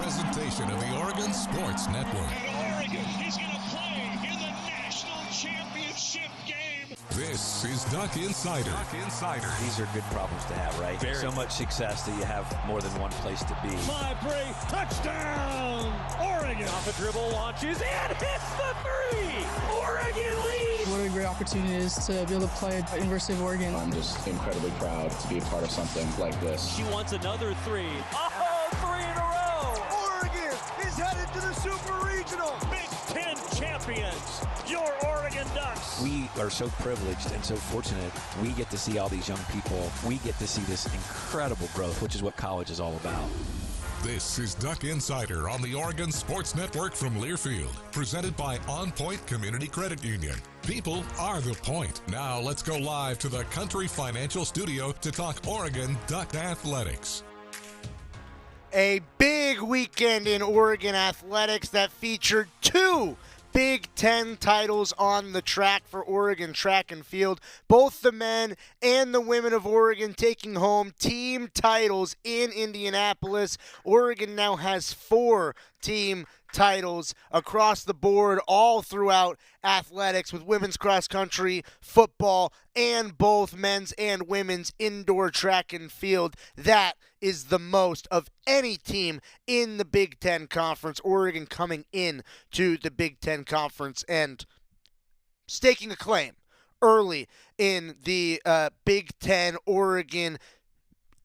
presentation of the Oregon Sports Network. And Oregon is going to play in the national championship game. This is Duck Insider. These are good problems to have, right? So much success that you have more than one place to be. Library touchdown! Oregon off a dribble, launches and hits the three! Oregon leads! What a great opportunity it is to be able to play at University of Oregon. I'm just incredibly proud to be a part of something like this. She wants another three. Oh, three in a row! Oregon is headed to the Super Regional! Big Ten champions, your Oregon Ducks! We are so privileged and so fortunate. We get to see all these young people. We get to see this incredible growth, which is what college is all about. This is Duck Insider on the Oregon Sports Network from Learfield, presented by OnPoint Community Credit Union. People are the point. Now let's go live to the Country Financial Studio to talk Oregon Duck Athletics. A big weekend in Oregon athletics that featured two Big Ten titles on the track for Oregon track and field. Both the men and the women of Oregon taking home team titles in Indianapolis. Oregon now has 4 team titles across the board all throughout athletics, with women's cross country, football, and both men's and women's indoor track and field. That is the most of any team in the Big Ten Conference. Oregon coming in to the Big Ten Conference and staking a claim early in the Big Ten Oregon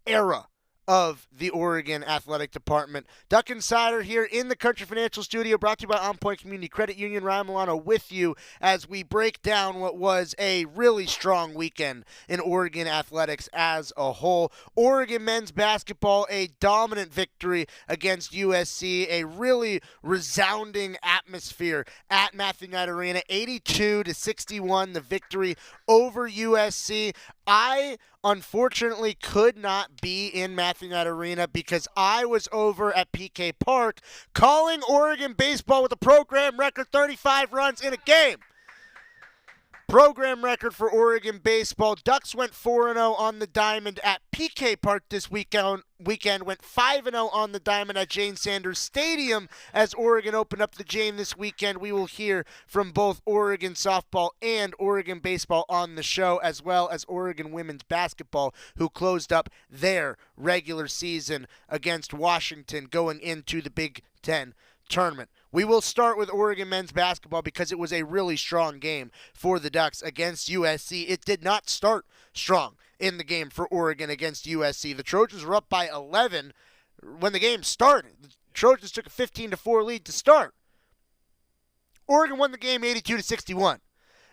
era of the Oregon Athletic Department. Duck Insider here in the Country Financial Studio, brought to you by OnPoint Community Credit Union. Ryan Milano with you as we break down what was a really strong weekend in Oregon athletics as a whole. Oregon men's basketball, a dominant victory against USC, a really resounding atmosphere at Matthew Knight Arena, 82-61, the victory over USC. I unfortunately could not be in Matthew Knight Arena because I was over at PK Park calling Oregon baseball with a program record 35 runs in a game. Program record for Oregon baseball. Ducks went 4-0 on the diamond at PK Park this weekend. Went 5-0 on the diamond at Jane Sanders Stadium as Oregon opened up the Jane this weekend. We will hear from both Oregon softball and Oregon baseball on the show, as well as Oregon women's basketball, who closed up their regular season against Washington going into the Big Ten tournament. We will start with Oregon men's basketball because it was a really strong game for the Ducks against USC. It did not start strong in the game for Oregon against USC. The Trojans were up by 11 when the game started. The Trojans took a 15-4 lead to start. Oregon won the game 82-61.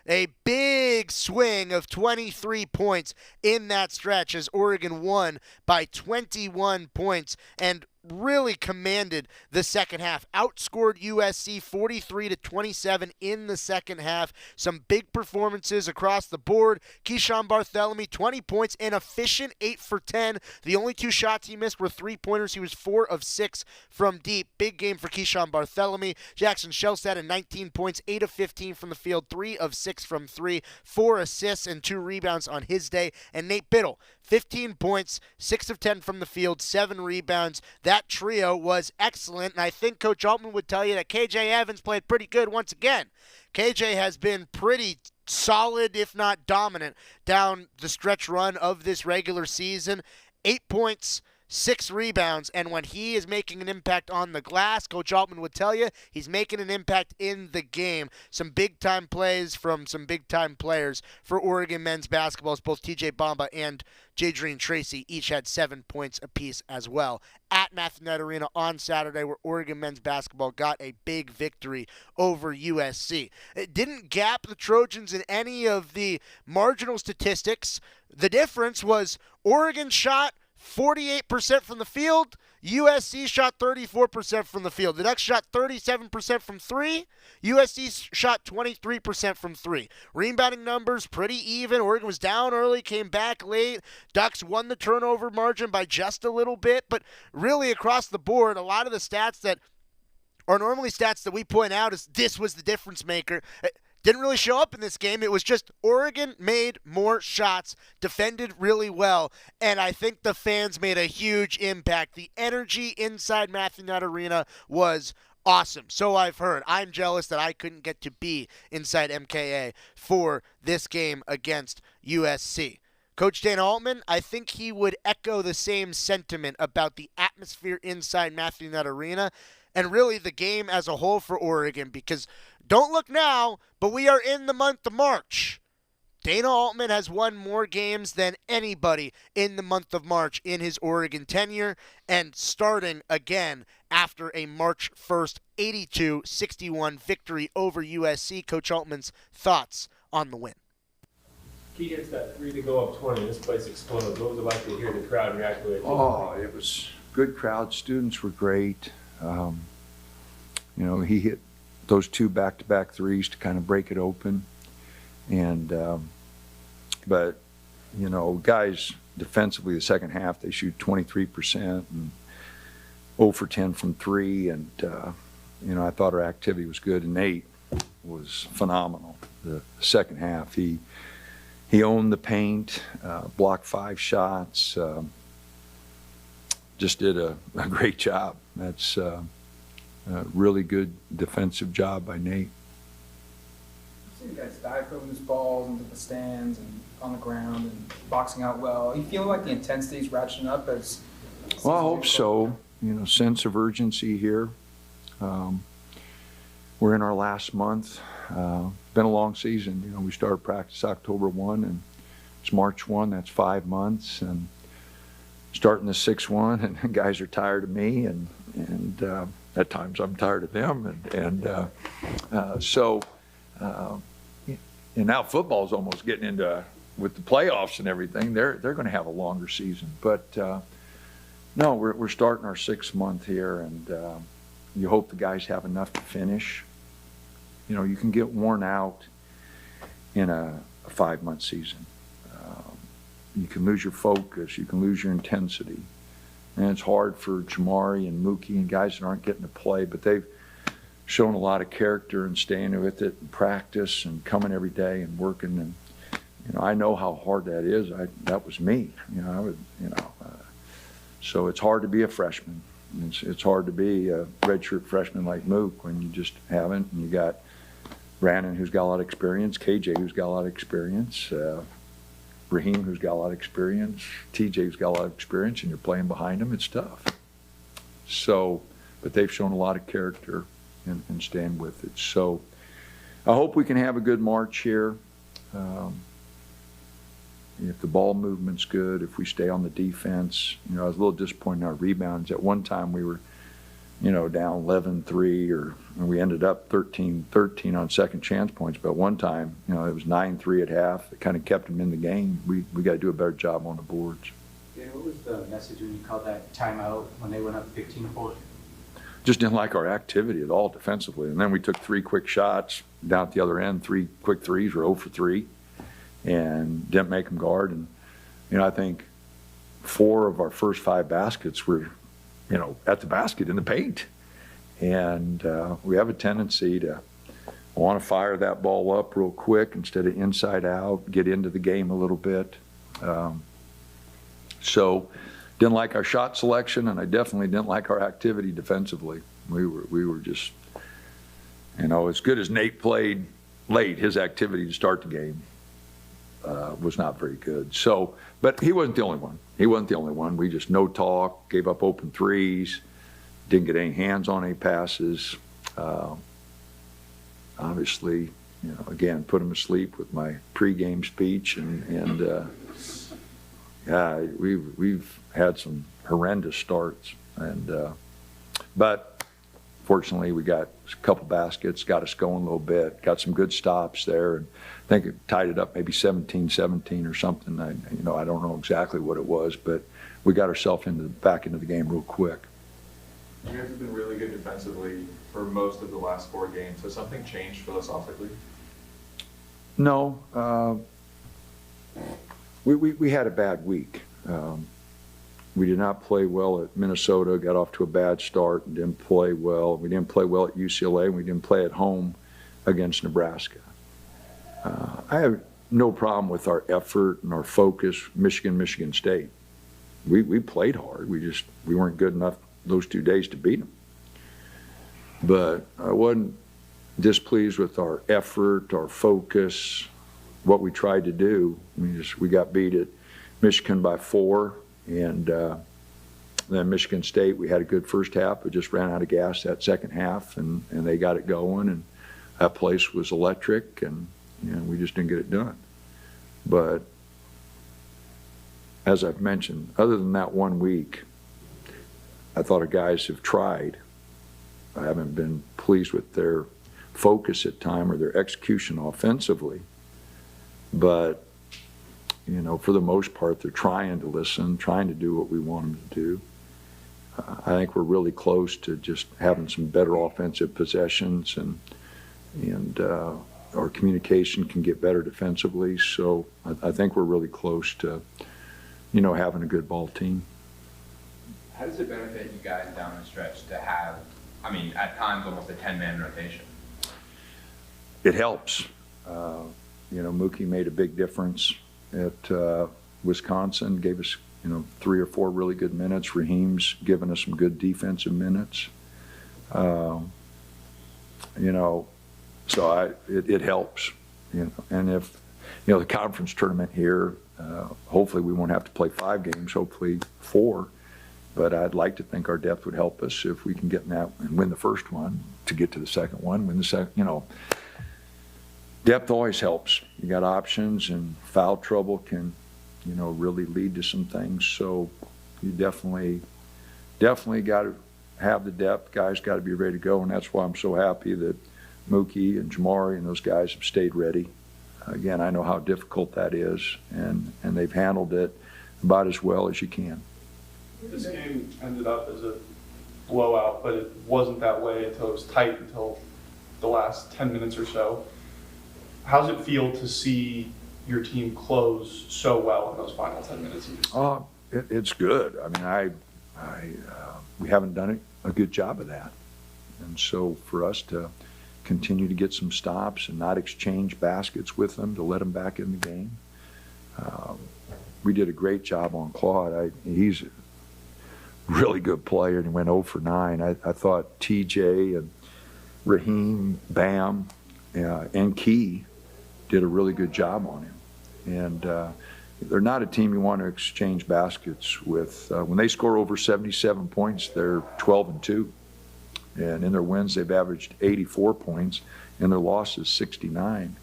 A big swing of 23 points in that stretch as Oregon won by 21 points and really commanded the second half. Outscored USC 43-27 in the second half. Some big performances across the board. Keyshawn Bartholomew, 20 points, an efficient 8 for 10. The only 2 shots he missed were 3-pointers. He was 4 of 6 from deep. Big game for Keyshawn Bartholomew. Jackson Shellstad at 19 points, 8 of 15 from the field, 3 of 6 from 3, 4 assists and 2 rebounds on his day. And Nate Biddle, 15 points, 6 of 10 from the field, 7 rebounds. That trio was excellent, and I think Coach Altman would tell you that KJ Evans played pretty good once again. KJ has been pretty solid, if not dominant, down the stretch run of this regular season. 8 points, 6 rebounds, and when he is making an impact on the glass, Coach Altman would tell you he's making an impact in the game. Some big-time plays from some big-time players for Oregon men's basketball. Both TJ Bamba and Jadreen Tracy each had 7 points apiece as well at Matthew Knight Arena on Saturday, where Oregon men's basketball got a big victory over USC. It didn't gap the Trojans in any of the marginal statistics. The difference was Oregon shot 48% from the field. USC shot 34% from the field. The Ducks shot 37% from 3. USC shot 23% from 3. Rebounding numbers pretty even. Oregon was down early, came back late. Ducks won the turnover margin by just a little bit, but really across the board, a lot of the stats that are normally stats that we point out is this was the difference maker didn't really show up in this game. It was just Oregon made more shots, defended really well, and I think the fans made a huge impact. The energy inside Matthew Knight Arena was awesome. So I've heard. I'm jealous that I couldn't get to be inside MKA for this game against USC. Coach Dana Altman, I think he would echo the same sentiment about the atmosphere inside Matthew Knight Arena and really the game as a whole for Oregon, because don't look now, but we are in the month of March. Dana Altman has won more games than anybody in the month of March in his Oregon tenure, and starting again after a March 1st 82-61 victory over USC. Coach Altman's thoughts on the win. Key gets that 3 to go up 20. This place exploded. What was it like to hear the crowd react to it? Oh, it was good crowd. Students were great. He hit those 2 back-to-back threes to kind of break it open. And, guys defensively the second half, they shoot 23% and 0 for 10 from 3. And, I thought our activity was good. And Nate was phenomenal the second half. He owned the paint, blocked 5 shots, just did a great job. That's a really good defensive job by Nate. I've seen you guys dive for loose balls into the stands and on the ground and boxing out well. You feel like the intensity is ratcheting up as... Well, I hope so. Sense of urgency here. We're in our last month. Been a long season. We started practice October 1 and it's March 1. That's 5 months, and starting the 6-1, and guys are tired of me, and at times I'm tired of them, and now football's almost getting into with the playoffs and everything. They're going to have a longer season, but no, we're starting our 6th month here, and you hope the guys have enough to finish. You can get worn out in a 5-month season. You can lose your focus. You can lose your intensity. And it's hard for Jamari and Mookie and guys that aren't getting to play, but they've shown a lot of character and staying with it and practice and coming every day and working. And, I know how hard that is. That was me. So it's hard to be a freshman. It's hard to be a redshirt freshman like Mook when you just haven't. And you got Brandon, who's got a lot of experience, KJ, who's got a lot of experience, Raheem, who's got a lot of experience, TJ, who's got a lot of experience, and you're playing behind them. It's tough. So, but they've shown a lot of character and staying with it. So I hope we can have a good March here. If the ball movement's good, if we stay on the defense. I was a little disappointed in our rebounds. At one time we were, down 11-3, and we ended up 13-13 on second chance points. But one time, it was 9-3 at half. It kind of kept them in the game. We got to do a better job on the boards. Yeah, what was the message when you called that timeout when they went up 15-4? Just didn't like our activity at all defensively. And then we took 3 quick shots down at the other end, 3 quick threes. We're 0 for 3, and didn't make them guard. And I think 4 of our first 5 baskets were at the basket in the paint. And we have a tendency to want to fire that ball up real quick instead of inside out, get into the game a little bit. So didn't like our shot selection, and I definitely didn't like our activity defensively. We were just, as good as Nate played late, his activity to start the game was not very good. So, but he wasn't the only one. We just no talk, gave up open threes, didn't get any hands on any passes. Obviously, again, put him to sleep with my pregame speech, and we've had some horrendous starts, but fortunately we got a couple baskets, got us going a little bit, got some good stops there, and I think it tied it up maybe 17-17 or something. I don't know exactly what it was, but we got ourselves back into the game real quick. You guys have been really good defensively for most of the last 4 games. Has something changed philosophically? No. We had a bad week. We did not play well at Minnesota, got off to a bad start and didn't play well. We didn't play well at UCLA, and we didn't play at home against Nebraska. I have no problem with our effort and our focus. Michigan State. We played hard. We weren't good enough those 2 days to beat them. But I wasn't displeased with our effort, our focus, what we tried to do. We got beat at Michigan by 4, and then Michigan State, we had a good first half, but just ran out of gas that second half, and they got it going, and that place was electric, and we just didn't get it done. But as I've mentioned, other than that 1 week, I thought our guys have tried. I haven't been pleased with their focus at time or their execution offensively, but for the most part, they're trying to listen, trying to do what we want them to do. I think we're really close to just having some better offensive possessions, and our communication can get better defensively. So I think we're really close to, having a good ball team. How does it benefit you guys down the stretch to have, at times almost a 10-man rotation? It helps. Mookie made a big difference at Wisconsin, gave us 3 or 4 really good minutes. Raheem's given us some good defensive minutes. So it helps. And if the conference tournament here, hopefully we won't have to play 5 games, hopefully 4. But I'd like to think our depth would help us if we can get in that and win the first one, to get to the second one, win the second. Depth always helps. You got options, and foul trouble can, really lead to some things. So you definitely got to have the depth. Guys got to be ready to go, and that's why I'm so happy that Mookie and Jamari and those guys have stayed ready. Again, I know how difficult that is, and they've handled it about as well as you can. This game ended up as a blowout, but it wasn't that way until it was tight until the last 10 minutes or so. How's it feel to see your team close so well in those final 10 minutes? It's good. We haven't done a good job of that. And so for us to continue to get some stops and not exchange baskets with them, to let them back in the game, we did a great job on Claude. He's a really good player, and he went 0 for 9. I thought TJ and Raheem, Bam, and Key did a really good job on him. And they're not a team you want to exchange baskets with. When they score over 77 points, they're 12-2. And in their wins, they've averaged 84 points, and their losses 69.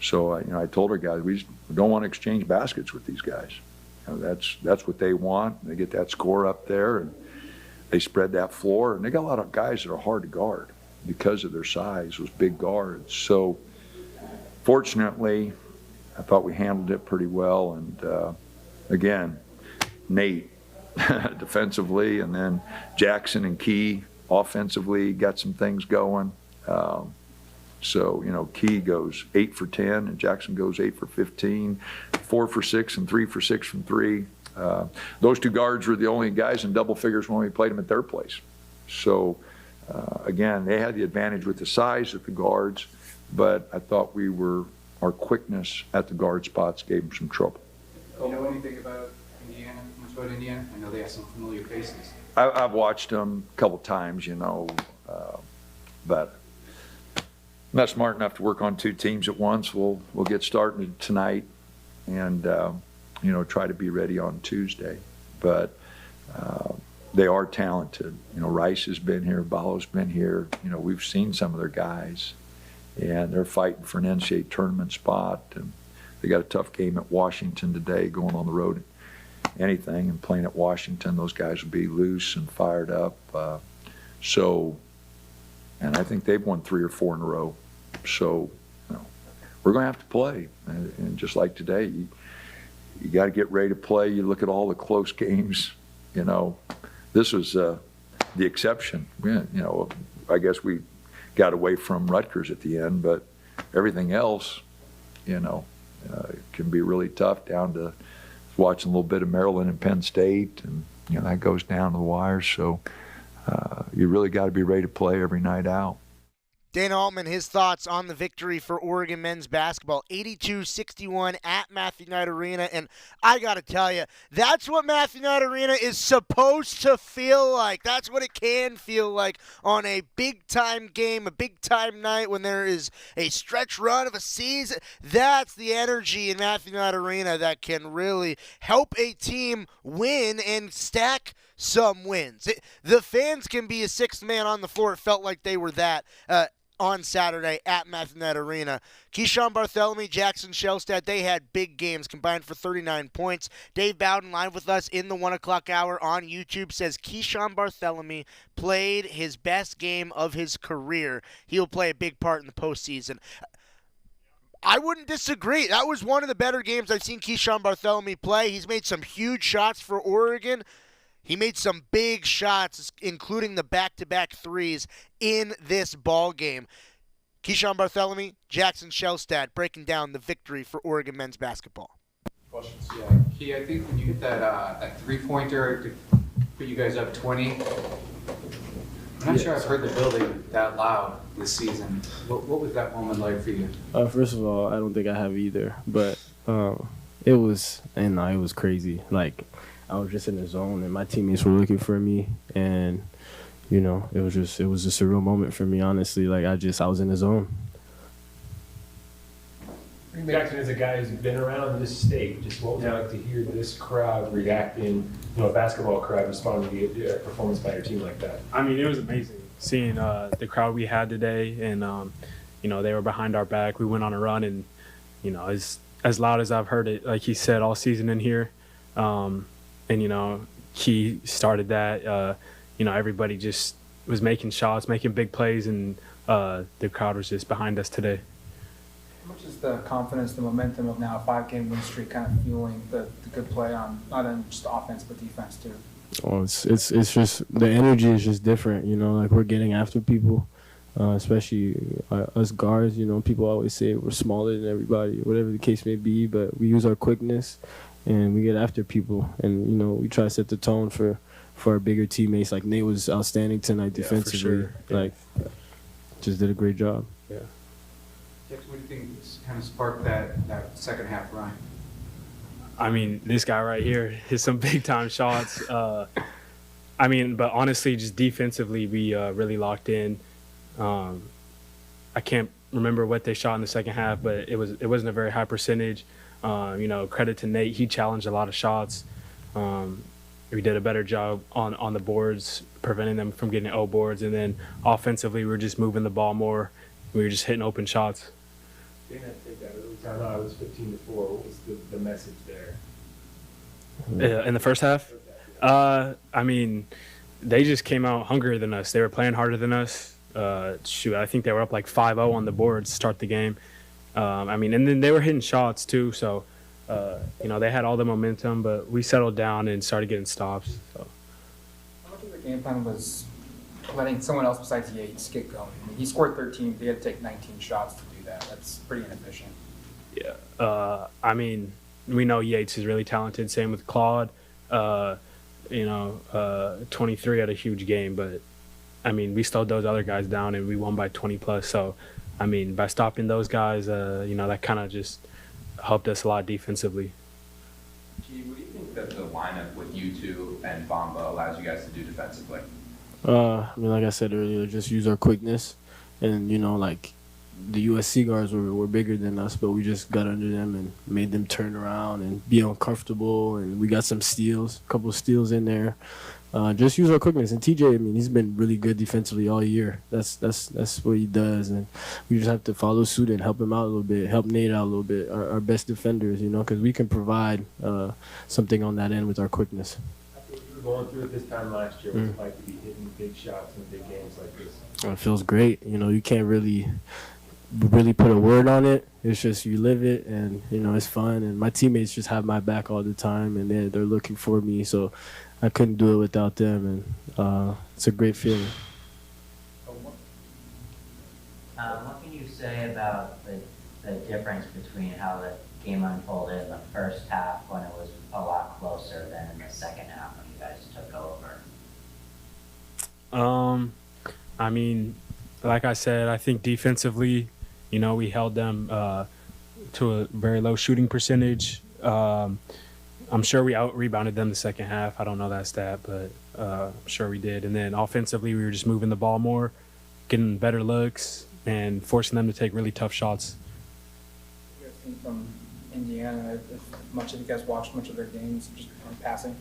So I told our guys, we don't want to exchange baskets with these guys. That's what they want. They get that score up there, and they spread that floor. And they got a lot of guys that are hard to guard because of their size, those big guards. So fortunately, I thought we handled it pretty well. And again, Nate defensively, and then Jackson and Key offensively got some things going. So Key goes 8 for 10, and Jackson goes 8 for 15, 4 for 6, and 3 for 6 from 3. Those 2 guards were the only guys in double figures when we played them at their place. So again, they had the advantage with the size of the guards, but I thought our quickness at the guard spots gave them some trouble. Do you know anything about Indiana? Much about Indiana? I know they have some familiar faces. I've watched them a couple times, but I'm not smart enough to work on 2 teams at once. We'll get started tonight, and try to be ready on Tuesday. But they are talented. Rice has been here, Ballo's been here. We've seen some of their guys, and they're fighting for an NCAA tournament spot. And they got a tough game at Washington today, going on the road. Anything and playing at Washington, those guys will be loose and fired up. And I think they've won 3 or 4 in a row. So we're going to have to play. And just like today, you got to get ready to play. You look at all the close games. This was the exception. I guess we got away from Rutgers at the end, but everything else, can be really tough, down to watching a little bit of Maryland and Penn State, and that goes down to the wire. So you really got to be ready to play every night out. Dana Altman, his thoughts on the victory for Oregon men's basketball, 82-61 at Matthew Knight Arena. And I got to tell you, that's what Matthew Knight Arena is supposed to feel like. That's what it can feel like on a big-time game, a big-time night when there is a stretch run of a season. That's the energy in Matthew Knight Arena that can really help a team win and stack some wins. The fans can be a sixth man on the floor. It felt like they were that on Saturday at Matthew Knight Arena. Keyshawn Bartholomew, Jackson Shellstad, they had big games, combined for 39 points. Dave Bowden, live with us in the 1 o'clock hour on YouTube, says Keyshawn Bartholomew played his best game of his career. He'll play a big part in the postseason. I wouldn't disagree. That was one of the better games I've seen Keyshawn Bartholomew play. He's made some huge shots for Oregon. He made some big shots, including the back-to-back threes in this ball game. Keyshawn Bartholomew, Jackson Shellstad breaking down the victory for Oregon men's basketball. Questions? Yeah. Key, I think when you hit that three-pointer to put you guys up 20, I'm not sure I've heard the building that loud this season. What was that moment like for you? First of all, I don't think I have either, but it was crazy. Like, I was just in the zone, and my teammates were looking for me, and it was just a real moment for me, honestly. Like, I was in the zone. Jackson, as a guy who's been around this state, just what was it like to hear this crowd reacting, a basketball crowd responding to a performance by your team like that? I mean, it was amazing seeing the crowd we had today, and they were behind our back. We went on a run, and as loud as I've heard it, like he said, all season in here. And Key started that. Everybody just was making shots, making big plays, and the crowd was just behind us today. How much is the confidence, the momentum of now a 5-game win streak kind of fueling the good play on not only just offense but defense too? Well, it's just the energy is just different. Like we're getting after people, especially us guards. People always say we're smaller than everybody, whatever the case may be, but we use our quickness and we get after people, and we try to set the tone for our bigger teammates. Like Nate was outstanding tonight defensively. For sure. Like, just did a great job. Yeah. Jackson, what do you think kind of sparked that second half run? I mean, this guy right here hit some big time shots. But honestly, just defensively, we really locked in. I can't remember what they shot in the second half, but it wasn't a very high percentage. Credit to Nate, he challenged a lot of shots. We did a better job on the boards, preventing them from getting O boards, and then offensively, we were just moving the ball more. We were just hitting open shots. Dana, take that early timeout. It was 15-4. What was the message there? In the first half? They just came out hungrier than us. They were playing harder than us. I think they were up like 5-0 on the board to start the game. And then they were hitting shots too. So, they had all the momentum, but we settled down and started getting stops. So. How much of the game plan was letting someone else besides Yates get going? He scored 13. They had to take 19 shots to do that. That's pretty inefficient. Yeah. We know Yates is really talented. Same with Claude. 23 had a huge game, but we slowed those other guys down and we won by 20 plus. So, by stopping those guys, that kind of just helped us a lot defensively. Gee, what do you think that the lineup with you two and Bamba allows you guys to do defensively? Like I said earlier, just use our quickness. And, the USC guards were bigger than us, but we just got under them and made them turn around and be uncomfortable. And we got some steals, a couple of steals in there. Just use our quickness. And TJ, he's been really good defensively all year. That's what he does. And we just have to follow suit and help him out a little bit, help Nate out a little bit, our best defenders, because we can provide something on that end with our quickness. After you were going through it this time last year, what's it like to be hitting big shots in big games like this? It feels great. You can't really put a word on it. It's just you live it, and it's fun. And my teammates just have my back all the time, and they're looking for me. So I couldn't do it without them, and it's a great feeling. What can you say about the difference between how the game unfolded in the first half when it was a lot closer than in the second half when you guys took over? like I said, I think defensively, we held them to a very low shooting percentage. I'm sure we out-rebounded them the second half. I don't know that stat, but I'm sure we did. And then offensively, we were just moving the ball more, getting better looks, and forcing them to take really tough shots. You guys seen from Indiana, if much of you guys watched much of their games just on passing?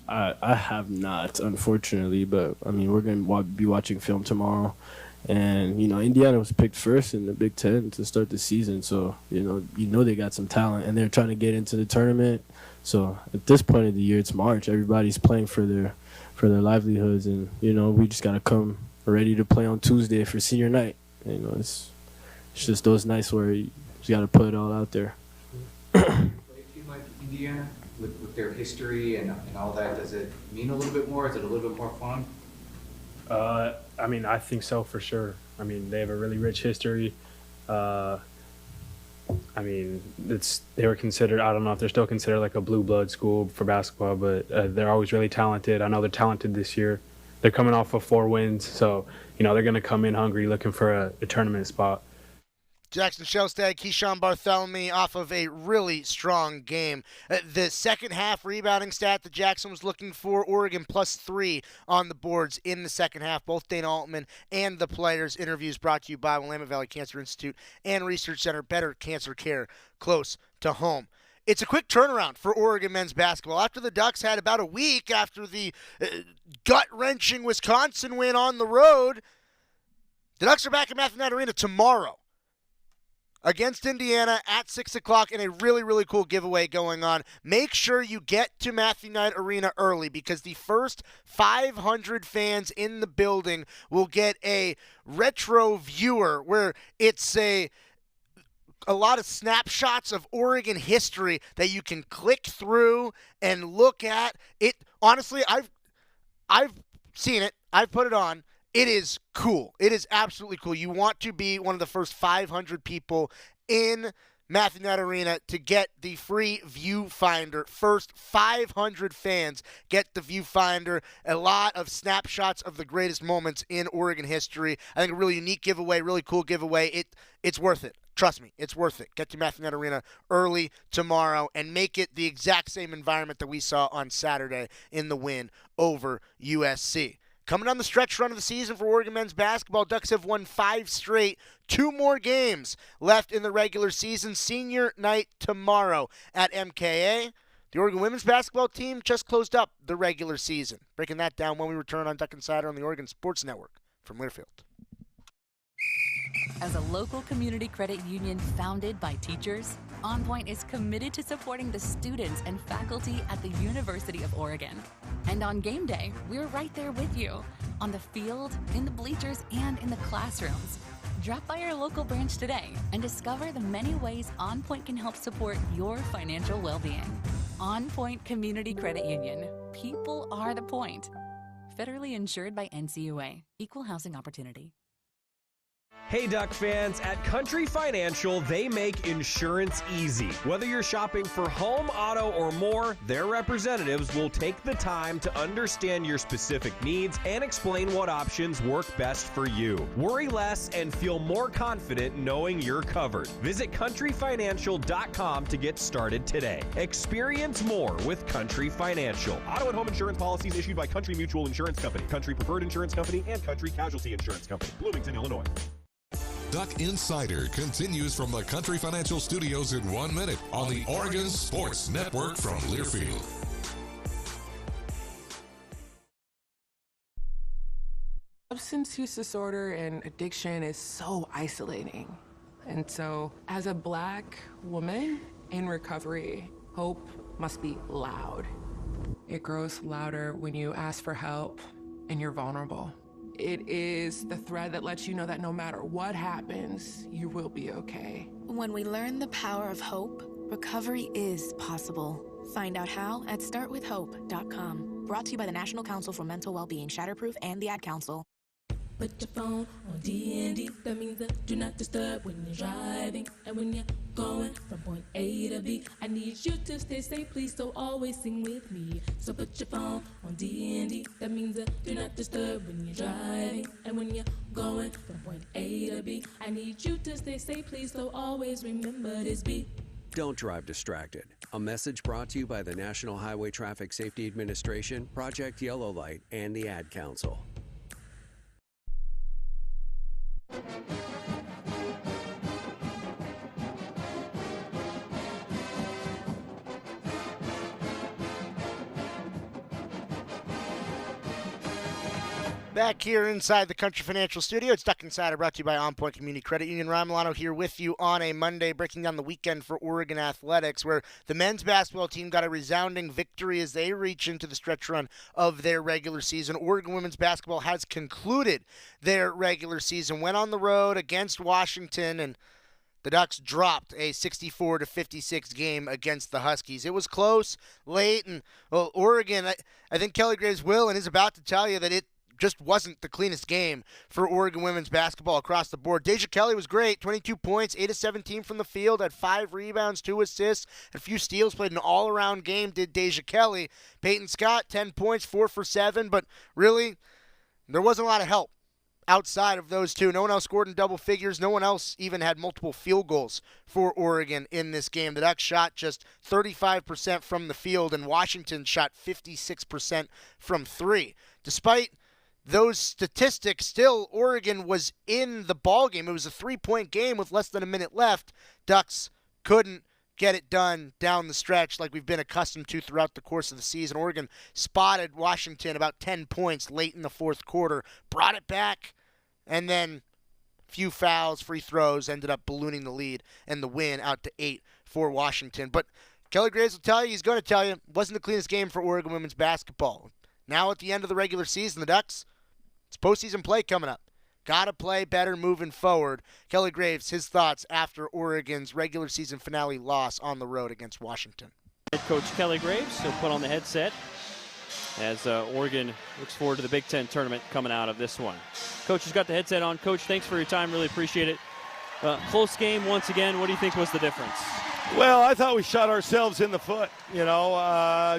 I have not, unfortunately, but I mean, we're going to be watching film tomorrow. And, Indiana was picked first in the Big Ten to start the season. So, they got some talent, and they're trying to get into the tournament. So at this point of the year, it's March. Everybody's playing for their livelihoods. And, we just got to come ready to play on Tuesday for senior night. It's just those nights where you just got to put it all out there. Play a team like Indiana with their history and all that, does it mean a little bit more? Is it a little bit more fun? I mean, I think so for sure. I mean, they have a really rich history. I mean, they were considered, I don't know if they're still considered like a blue blood school for basketball, but they're always really talented. I know they're talented this year. They're coming off of 4 wins, so, they're going to come in hungry looking for a tournament spot. Jackson Shelstad, Keyshawn Bartholomew off of a really strong game. The second half rebounding stat that Jackson was looking for, Oregon +3 on the boards in the second half. Both Dana Altman and the players' interviews brought to you by Willamette Valley Cancer Institute and Research Center. Better cancer care close to home. It's a quick turnaround for Oregon men's basketball. After the Ducks had about a week after the gut-wrenching Wisconsin win on the road, the Ducks are back at Matthew Knight Arena tomorrow against Indiana at 6 o'clock in a really, really cool giveaway going on. Make sure you get to Matthew Knight Arena early because the first 500 fans in the building will get a retro viewer where it's a lot of snapshots of Oregon history that you can click through and look at. It honestly, I've seen it. I've put it on. It is cool. It is absolutely cool. You want to be one of the first 500 people in Matthew Knight Arena to get the free viewfinder. First 500 fans get the viewfinder. A lot of snapshots of the greatest moments in Oregon history. I think a really unique giveaway, really cool giveaway. It's worth it. Trust me, it's worth it. Get to Matthew Knight Arena early tomorrow and make it the exact same environment that we saw on Saturday in the win over USC. Coming down the stretch run of the season for Oregon men's basketball, Ducks have won 5 straight. 2 more games left in the regular season. Senior night tomorrow at MKA. The Oregon women's basketball team just closed up the regular season. Breaking that down when we return on Duck Insider on the Oregon Sports Network from Learfield. As a local community credit union founded by teachers, OnPoint is committed to supporting the students and faculty at the University of Oregon. And on game day, we're right there with you, on the field, in the bleachers, and in the classrooms. Drop by our local branch today and discover the many ways OnPoint can help support your financial well-being. OnPoint Community Credit Union. People are the point. Federally insured by NCUA. Equal housing opportunity. Hey Duck fans, at Country Financial, they make insurance easy. Whether you're shopping for home, auto, or more, their representatives will take the time to understand your specific needs and explain what options work best for you. Worry less and feel more confident knowing you're covered. Visit countryfinancial.com to get started today. Experience more with Country Financial. Auto and home insurance policies issued by Country Mutual Insurance Company, Country Preferred Insurance Company, and Country Casualty Insurance Company, Bloomington, Illinois. Duck Insider continues from the Country Financial Studios in 1 minute on the Oregon Sports Network from Learfield. Substance use disorder and addiction is so isolating. And so, as a Black woman in recovery, hope must be loud. It grows louder when you ask for help and you're vulnerable. It is the thread that lets you know that no matter what happens, you will be okay. When we learn the power of hope, recovery is possible. Find out how at startwithhope.com. Brought to you by the National Council for Mental Wellbeing, Shatterproof, and the Ad Council. put your phone on D&D. That means that do not disturb when you're driving. And when you're going from point A to B, I need you to stay safe, please, so always sing with me. So put your phone on D&D. That means that do not disturb when you're driving. And when you're going from point A to B, I need you to stay safe, please, so always remember this beat. Don't drive distracted. A message brought to you by the National Highway Traffic Safety Administration, Project Yellow Light, and the Ad Council. Back here inside the Country Financial Studio, it's Duck Insider, brought to you by OnPoint Community Credit Union. Ryan Milano here with you on a Monday, breaking down the weekend for Oregon athletics, where the men's basketball team got a resounding victory as they reach into the stretch run of their regular season. Oregon women's basketball has concluded their regular season, went on the road against Washington, and the Ducks dropped a 64-56 game against the Huskies. It was close, late, and well, Oregon, I think Kelly Graves will and is about to tell you that it just wasn't the cleanest game for Oregon women's basketball across the board. Deja Kelly was great, 22 points, 8 of 17 from the field, had 5 rebounds, 2 assists, and a few steals, played an all-around game, did Deja Kelly. Peyton Scott, 10 points, 4 for 7, but really, there wasn't a lot of help outside of those two. No one else scored in double figures. No one else even had multiple field goals for Oregon in this game. The Ducks shot just 35% from the field, and Washington shot 56% from 3. Despite those statistics, still, Oregon was in the ballgame. It was a 3-point game with less than a minute left. Ducks couldn't get it done down the stretch like we've been accustomed to throughout the course of the season. Oregon spotted Washington about 10 points late in the fourth quarter, brought it back, and then a few fouls, free throws, ended up ballooning the lead and the win out to 8 for Washington. But Kelly Graves will tell you, he's going to tell you, it wasn't the cleanest game for Oregon women's basketball. Now at the end of the regular season, the Ducks, it's postseason play coming up. Got to play better moving forward. Kelly Graves, his thoughts after Oregon's regular season finale loss on the road against Washington. Head coach Kelly Graves, he'll put on the headset as Oregon looks forward to the Big Ten tournament coming out of this one. Coach has got the headset on. Coach, thanks for your time. Really appreciate it. Close game once again. What do you think was the difference? Well, I thought we shot ourselves in the foot,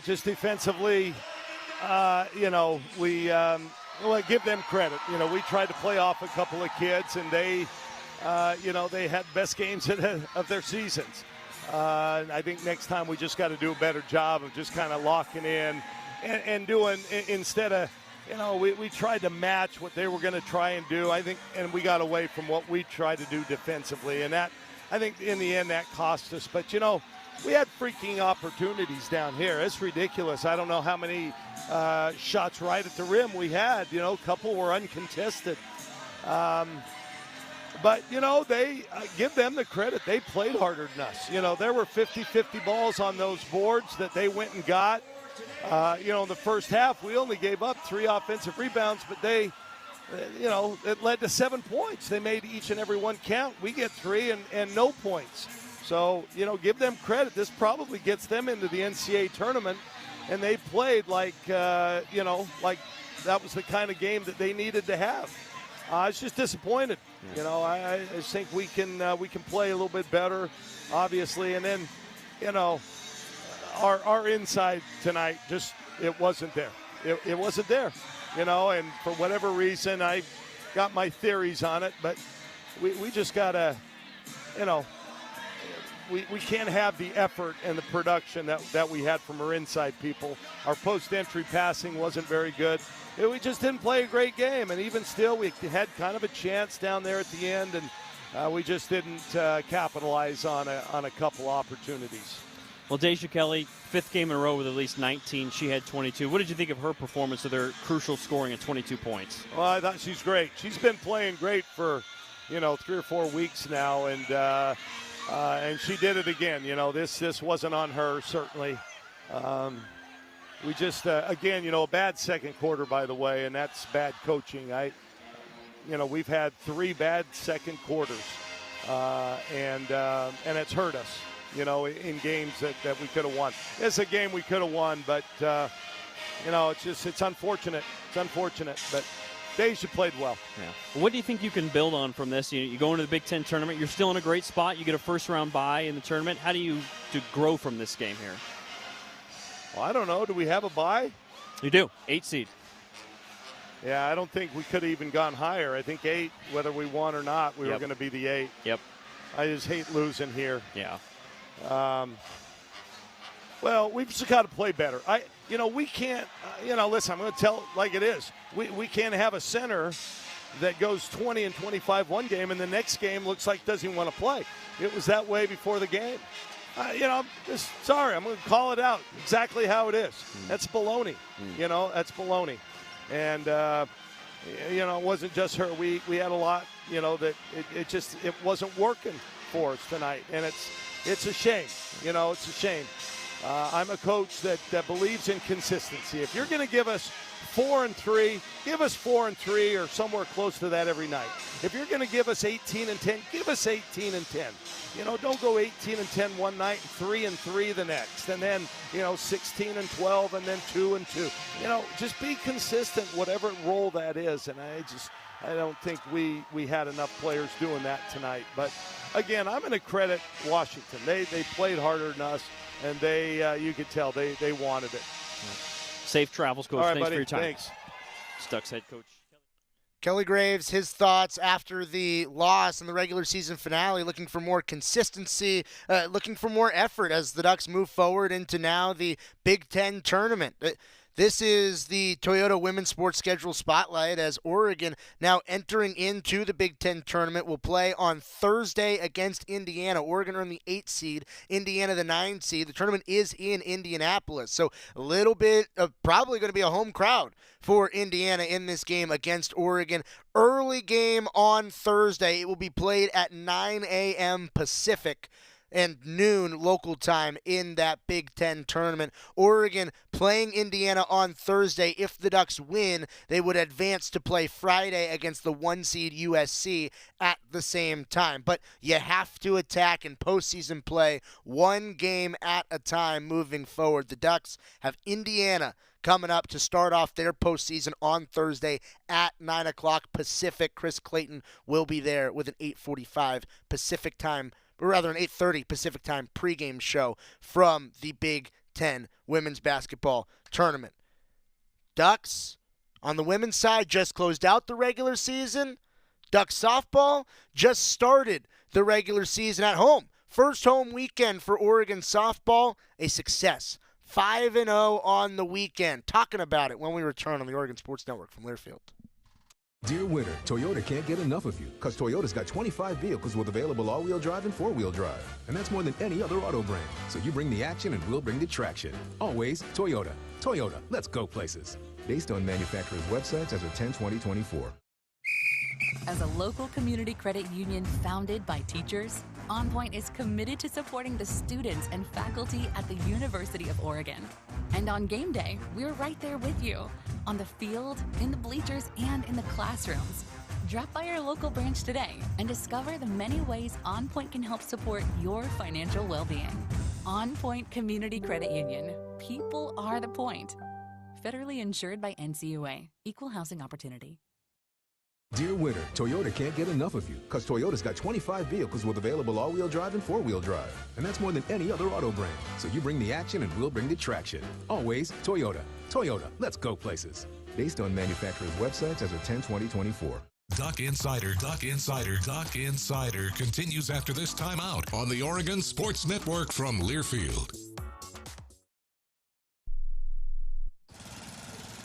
just defensively. We give them credit. We tried to play off a couple of kids, and they had best games of their seasons. I think next time we just got to do a better job of just kind of locking in and doing, instead of, we tried to match what they were going to try and do, I think, and we got away from what we tried to do defensively. And that, I think in the end, that cost us. But, we had freaking opportunities down here. It's ridiculous. I don't know how many shots right at the rim we had. A couple were uncontested. But, they give them the credit. They played harder than us. There were 50-50 balls on those boards that they went and got. In the first half, we only gave up 3 offensive rebounds, but they, it led to 7 points. They made each and every one count. We get 3 and no points. So, give them credit. This probably gets them into the NCAA tournament, and they played like that was the kind of game that they needed to have. I was just disappointed. I just think we can play a little bit better, obviously. And then, our inside tonight, just it wasn't there. It wasn't there, and for whatever reason, I got my theories on it, but we just got to, we can't have the effort and the production that we had from our inside people. Our post-entry passing wasn't very good. We just didn't play a great game, and even still, we had kind of a chance down there at the end, and we just didn't capitalize on a couple opportunities. Well, Deja Kelly, 5th game in a row with at least 19. She had 22. What did you think of her performance of their crucial scoring at 22 points? Well, I thought she's great. She's been playing great for, 3 or 4 weeks now, and she did it again. This wasn't on her, certainly. We just, again, a bad second quarter, by the way, and that's bad coaching. We've had 3 bad second quarters, and it's hurt us, in games that we could have won. It's a game we could have won, but, it's unfortunate. It's unfortunate, but Deja played well. Yeah. What do you think you can build on from this? You go into the Big Ten tournament. You're still in a great spot. You get a first-round bye in the tournament. How do you grow from this game here? Well, I don't know. Do we have a bye? You do. 8 seed. Yeah, I don't think we could have even gone higher. I think 8, whether we won or not, we were going to be the 8. Yep. I just hate losing here. Yeah. Well, we've just got to play better. We can't, listen, I'm going to tell it like it is. We can't have a center that goes 20 and 25 one game and the next game looks like doesn't want to play. It was that way before the game. I'm just sorry. I'm going to call it out exactly how it is. That's baloney. That's baloney. And, it wasn't just her. We had a lot, that it wasn't working for us tonight. And it's a shame. It's a shame. I'm a coach that believes in consistency. If you're going to give us 4 and 3, give us 4 and 3 or somewhere close to that every night. If you're going to give us 18 and 10, give us 18 and 10. Don't go 18 and 10 one night and 3 and 3 the next, and then 16 and 12 and then 2 and 2. Just be consistent, whatever role that is. And I don't think we had enough players doing that tonight. But again, I'm going to credit Washington. They played harder than us, and you could tell they wanted it. Safe travels, Coach. All right, Thanks buddy. for your time. Thanks. Ducks head coach Kelly Graves, his thoughts after the loss in the regular season finale, looking for more consistency, looking for more effort as the Ducks move forward into now the Big Ten tournament. This is the Toyota Women's Sports Schedule Spotlight as Oregon, now entering into the Big Ten tournament, will play on Thursday against Indiana. Oregon are in the 8 seed, Indiana the 9 seed. The tournament is in Indianapolis, so a little bit of probably going to be a home crowd for Indiana in this game against Oregon. Early game on Thursday. It will be played at 9 a.m. Pacific and noon local time in that Big Ten tournament. Oregon playing Indiana on Thursday. If the Ducks win, they would advance to play Friday against the 1 seed USC at the same time. But you have to attack in postseason play one game at a time moving forward. The Ducks have Indiana coming up to start off their postseason on Thursday at 9 o'clock Pacific. Chris Clayton will be there with an 8:45 Pacific time, or rather an 8:30 Pacific time pregame show from the Big Ten women's basketball tournament. Ducks, on the women's side, just closed out the regular season. Ducks softball just started the regular season at home. First home weekend for Oregon softball, a success. 5-0 on the weekend. Talking about it when we return on the Oregon Sports Network from Learfield. Dear winter, Toyota can't get enough of you because Toyota's got 25 vehicles with available all-wheel drive and four-wheel drive. And that's more than any other auto brand. So you bring the action and we'll bring the traction. Always Toyota. Toyota, let's go places. Based on manufacturers' websites as of 10/20/24. As a local community credit union founded by teachers, OnPoint is committed to supporting the students and faculty at the University of Oregon. And on game day, we're right there with you, on the field, in the bleachers, and in the classrooms. Drop by our local branch today and discover the many ways OnPoint can help support your financial well-being. OnPoint Community Credit Union. People are the point. Federally insured by NCUA. Equal housing opportunity. Dear winter, Toyota can't get enough of you because Toyota's got 25 vehicles with available all-wheel drive and four-wheel drive. And that's more than any other auto brand. So you bring the action and we'll bring the traction. Always Toyota. Toyota, let's go places. Based on manufacturers' websites as of 10/20/24. Duck Insider continues after this timeout on the Oregon Sports Network from Learfield.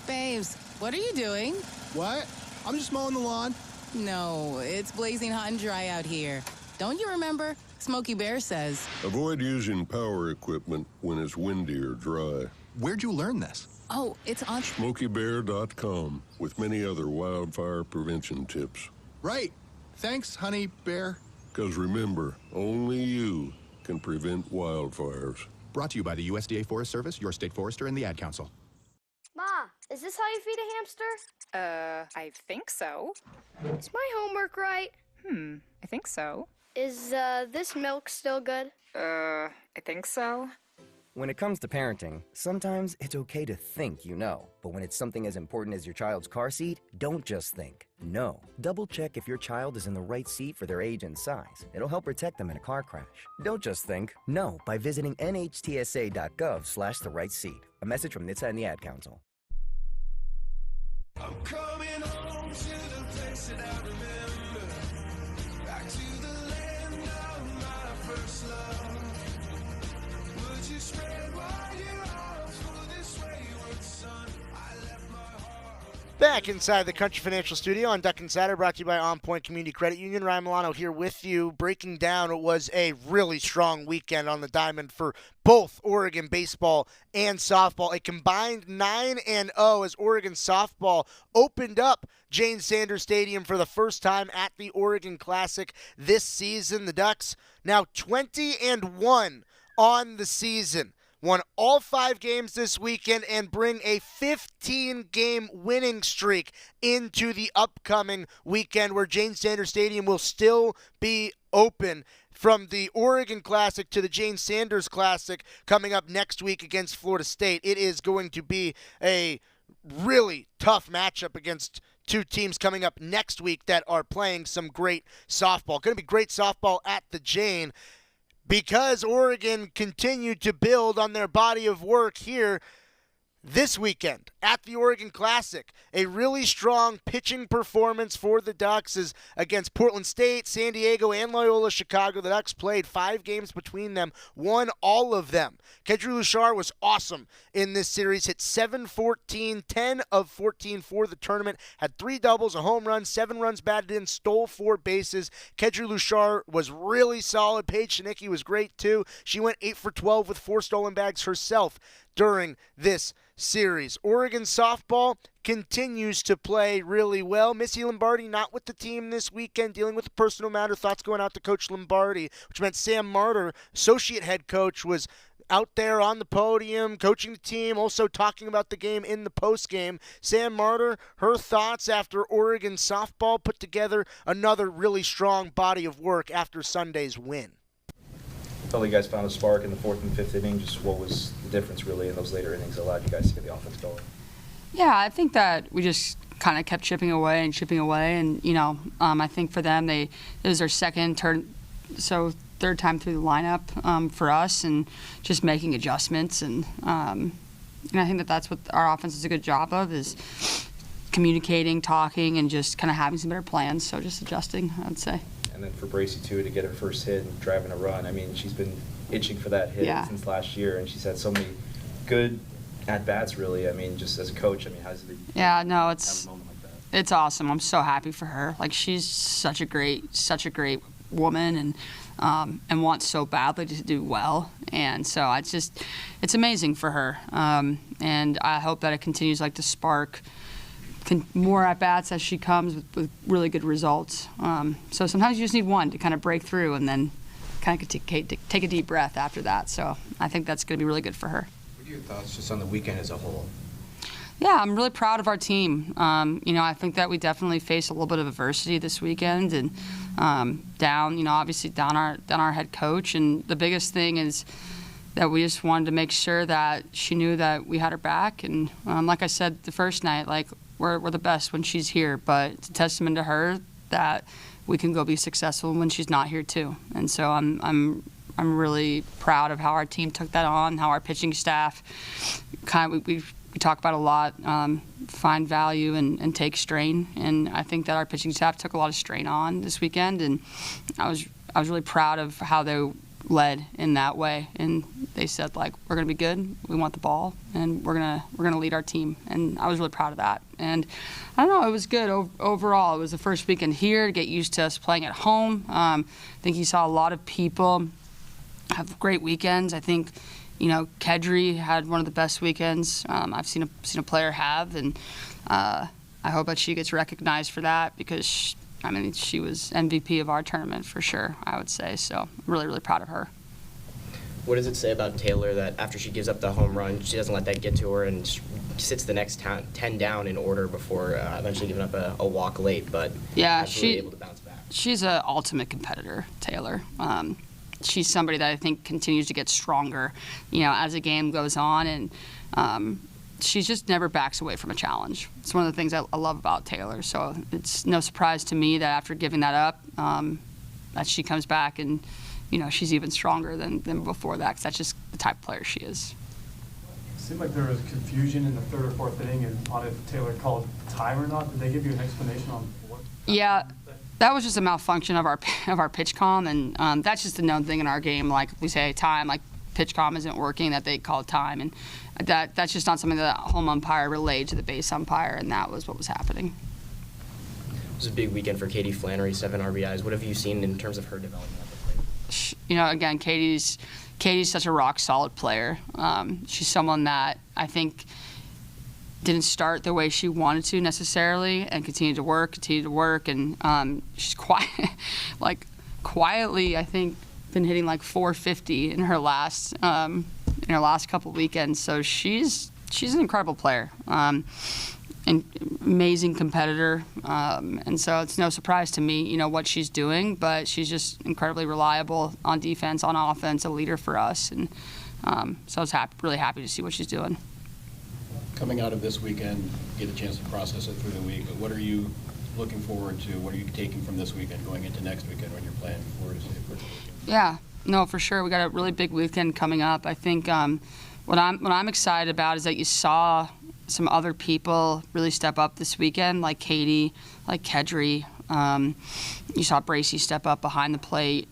Babes, what are you doing? What? I'm just mowing the lawn. No, it's blazing hot and dry out here. Don't you remember? Smokey Bear says. Avoid using power equipment when it's windy or dry. Where'd you learn this? Oh, it's on SmokeyBear.com with many other wildfire prevention tips. Right. Thanks, Honey Bear. Because remember, only you can prevent wildfires. Brought to you by the USDA Forest Service, your state forester, and the Ad Council. Ma, is this how you feed a hamster? I think so. Is my homework right? I think so. Is, this milk still good? I think so. When it comes to parenting, sometimes it's okay to think you know. But when it's something as important as your child's car seat, don't just think. Know. Double check if your child is in the right seat for their age and size. It'll help protect them in a car crash. Don't just think. Know by visiting nhtsa.gov/the right seat. A message from NHTSA and the Ad Council. I'm coming home to the place that I remember. Back to the land of my first love. Would you spread wide your arms for this wayward son? I left my heart. Back inside the Country Financial Studio on Duck Insider, brought to you by OnPoint Community Credit Union. Ryan Milano here with you, breaking down what was a really strong weekend on the diamond for both Oregon baseball and softball. A combined 9-0 as Oregon softball opened up Jane Sanders Stadium for the first time at the Oregon Classic this season. The Ducks now 20-1 on the season. Won all 5 games this weekend and bring a 15-game winning streak into the upcoming weekend, where Jane Sanders Stadium will still be open from the Oregon Classic to the Jane Sanders Classic coming up next week against Florida State. It is going to be a really tough matchup against two teams coming up next week that are playing some great softball. Going to be great softball at the Jane, because Oregon continued to build on their body of work here this weekend at the Oregon Classic. A really strong pitching performance for the Ducks is against Portland State, San Diego, and Loyola Chicago. The Ducks played 5 games between them, won all of them. Kedri Luchar was awesome in this series, hit .714, 10 of 14 for the tournament, had 3 doubles, a home run, 7 runs batted in, stole 4 bases. Kedri Luchar was really solid. Paige Shinicki was great too. She went 8 for 12 with 4 stolen bags herself during this series. Oregon softball continues to play really well. Missy Lombardi not with the team this weekend, dealing with a personal matter. Thoughts going out to Coach Lombardi, which meant Sam Martyr, associate head coach, was out there on the podium coaching the team, also talking about the game in the postgame. Sam Martyr, her thoughts after Oregon softball put together another really strong body of work after Sunday's win. I felt like you guys found a spark in the 4th and 5th inning. Just what was the difference really in those later innings that allowed you guys to get the offense going? Yeah, I think that we just kind of kept chipping away, and I think for them, it was their third time through the lineup for us, and just making adjustments, and I think that's what our offense does a good job of, is communicating, talking, and just kind of having some better plans. So just adjusting, I would say. And then for Bracy, too, to get her first hit and driving a run. I mean, she's been itching for that hit since last year, and she's had so many good at-bats, really. I mean, just as a coach, how does it be? Yeah, no, have a moment like that? It's awesome. I'm so happy for her. Like, she's such a great woman, and wants so badly to do well. And so it's amazing for her. And I hope that it continues, like, to spark more at-bats as she comes with really good results. So sometimes you just need one to kind of break through, and then kind of take a deep breath after that. So I think that's going to be really good for her. What are your thoughts just on the weekend as a whole? Yeah, I'm really proud of our team. I think that we definitely faced a little bit of adversity this weekend, and obviously down our head coach. And the biggest thing is that we just wanted to make sure that she knew that we had her back. And like I said the first night, like, we're the best when she's here, but it's a testament to her that we can go be successful when she's not here too. And so I'm really proud of how our team took that on, how our pitching staff we talk about a lot, find value and take strain. And I think that our pitching staff took a lot of strain on this weekend, and I was really proud of how they led in that way. And they said, like, we're going to be good, we want the ball, and we're gonna lead our team. And I was really proud of that. And I don't know, it was good overall. It was the first weekend here to get used to us playing at home. I think you saw a lot of people have great weekends. I think Kedri had one of the best weekends I've seen a player have, and I hope that she gets recognized for that, because she was MVP of our tournament for sure, I would say. So I'm really, really proud of her. What does it say about Taylor that after she gives up the home run, she doesn't let that get to her and sits the next 10 down in order before eventually giving up a walk late, but yeah, able to bounce back? She's an ultimate competitor, Taylor. she's somebody that I think continues to get stronger, as the game goes on, and she just never backs away from a challenge. It's one of the things I love about Taylor. So it's no surprise to me that after giving that up, that she comes back and, she's even stronger than before that, because that's just the type of player she is. It seemed like there was confusion in the third or fourth inning and on if Taylor called time or not. Did they give you an explanation on what? Yeah, that was just a malfunction of our pitch comm, and that's just a known thing in our game. Like we say time, like pitch comm isn't working, that they called time, and that's just not something that the home umpire relayed to the base umpire, and that was what was happening. It was a big weekend for Katie Flannery, 7 RBIs. What have you seen in terms of her development at the plate? Again, Katie's such a rock solid player. She's someone that I think didn't start the way she wanted to necessarily, and continued to work, and she's quietly, I think, been hitting like 450 in her last couple weekends. So she's an incredible player, an amazing competitor, and so it's no surprise to me, what she's doing. But she's just incredibly reliable on defense, on offense, a leader for us, and so I was really happy to see what she's doing. Coming out of this weekend, get a chance to process it through the week. But what are you looking forward to? What are you taking from this weekend going into next weekend when you're playing Florida State for the weekend? Yeah, no, for sure. We got a really big weekend coming up. I think what I'm excited about is that you saw some other people really step up this weekend, like Katie, like Kedry. You saw Bracey step up behind the plate.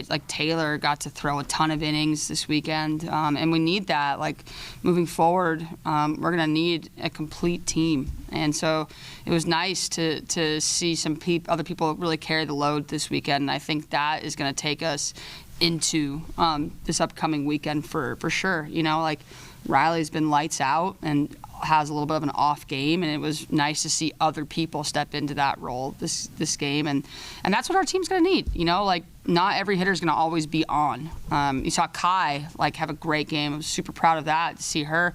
Like Taylor got to throw a ton of innings this weekend, and we need that. Like moving forward, we're gonna need a complete team, and so it was nice to see some other people really carry the load this weekend. And I think that is gonna take us into this upcoming weekend for sure. Like Riley's been lights out and has a little bit of an off game, and it was nice to see other people step into that role this game, and that's what our team's going to need. Like not every hitter is going to always be on. You saw Kai have a great game. I was super proud of that, to see her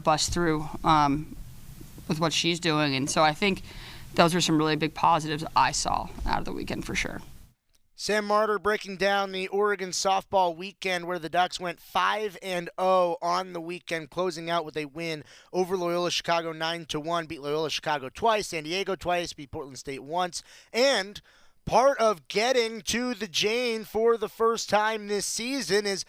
bust through with what she's doing, and so I think those are some really big positives I saw out of the weekend for sure. Sam Martyr breaking down the Oregon softball weekend, where the Ducks went 5-0 on the weekend, closing out with a win over Loyola Chicago 9-1, beat Loyola Chicago twice, San Diego twice, beat Portland State once, and part of getting to the Jane for the first time this season is